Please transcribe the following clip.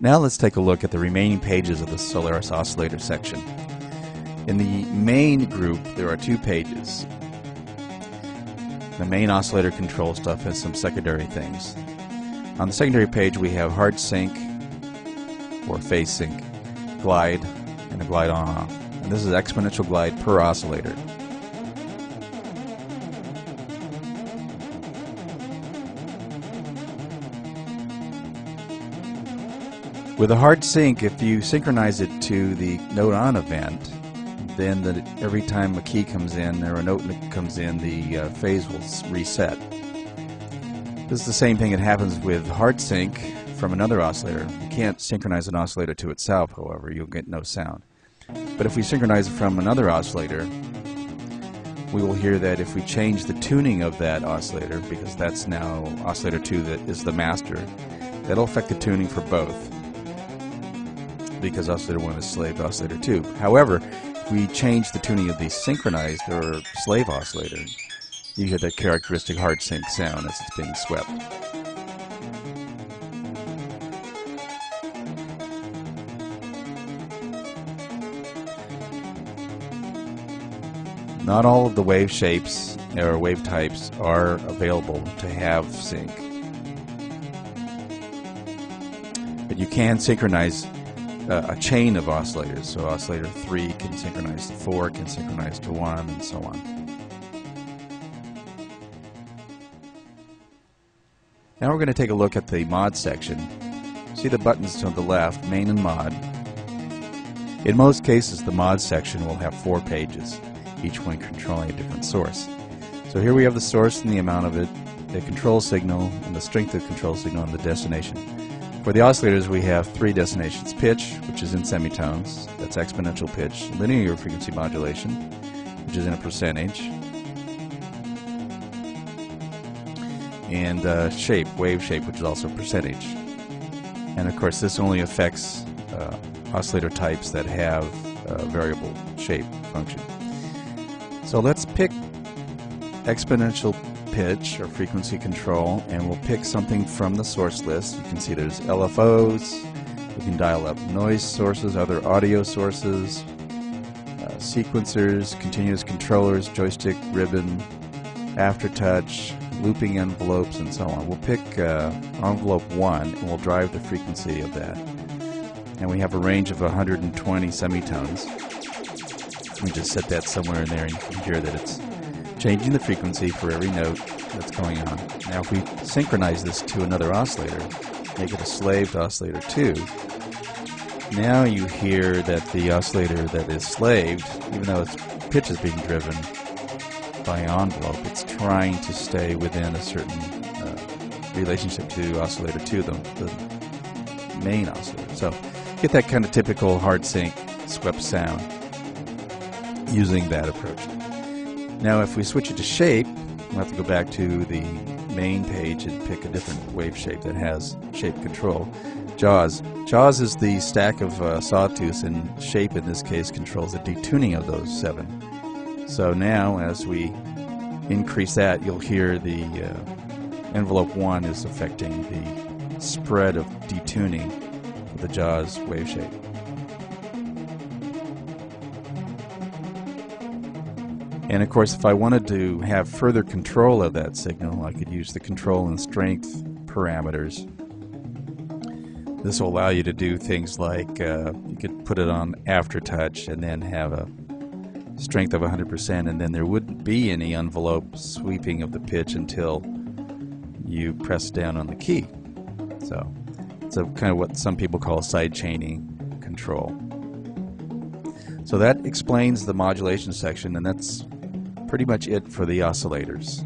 Now let's take a look at the remaining pages of the Solaris oscillator section. In the main group, there are 2 pages. The main oscillator control stuff has some secondary things. On the secondary page we have hard sync or phase sync, glide, and a glide on-off. And this is exponential glide per oscillator. With a hard sync, if you synchronize it to the note on event, then every time a key comes in or a note comes in, the phase will reset. This is the same thing that happens with hard sync from another oscillator. You can't synchronize an oscillator to itself, however, you'll get no sound. But if we synchronize it from another oscillator, we will hear that if we change the tuning of that oscillator, because that's now oscillator 2 that is the master, that'll affect the tuning for both, because oscillator 1 is slave to oscillator 2. However, if we change the tuning of the synchronized or slave oscillator, you hear that characteristic hard sync sound as it's being swept. Not all of the wave shapes or wave types are available to have sync, but you can synchronize a chain of oscillators. So oscillator 3 can synchronize to 4, can synchronize to 1, and so on. Now we're going to take a look at the mod section. See the buttons to the left, main and mod. In most cases, the mod section will have 4 pages, each one controlling a different source. So here we have the source and the amount of it, the control signal, and the strength of the control signal, and the destination. For the oscillators, we have 3 destinations: pitch, which is in semitones, that's exponential pitch; linear frequency modulation, which is in a percentage; and shape, wave shape, which is also a percentage. And of course, this only affects oscillator types that have variable shape function. So let's pick exponential pitch or frequency control, and we'll pick something from the source list. You can see there's LFOs, we can dial up noise sources, other audio sources, sequencers, continuous controllers, joystick, ribbon, aftertouch, looping envelopes, and so on. We'll pick envelope 1 and we'll drive the frequency of that. And we have a range of 120 semitones. We just set that somewhere in there and you can hear that it's changing the frequency for every note that's going on. Now if we synchronize this to another oscillator, make it a slave to oscillator 2, now you hear that the oscillator that is slaved, even though its pitch is being driven by an envelope, it's trying to stay within a certain relationship to oscillator 2, the main oscillator. So get that kind of typical hard sync swept sound using that approach. Now if we switch it to shape, we'll have to go back to the main page and pick a different wave shape that has shape control. Jaws. Jaws is the stack of sawtooths, and shape in this case controls the detuning of those 7. So now as we increase that, you'll hear the envelope 1 is affecting the spread of detuning of the Jaws wave shape. And of course, if I wanted to have further control of that signal, I could use the control and strength parameters. This will allow you to do things like you could put it on aftertouch and then have a strength of 100%, and then there wouldn't be any envelope sweeping of the pitch until you press down on the key. So it's kind of what some people call side chaining control. So that explains the modulation section, and that's pretty much it for the oscillators.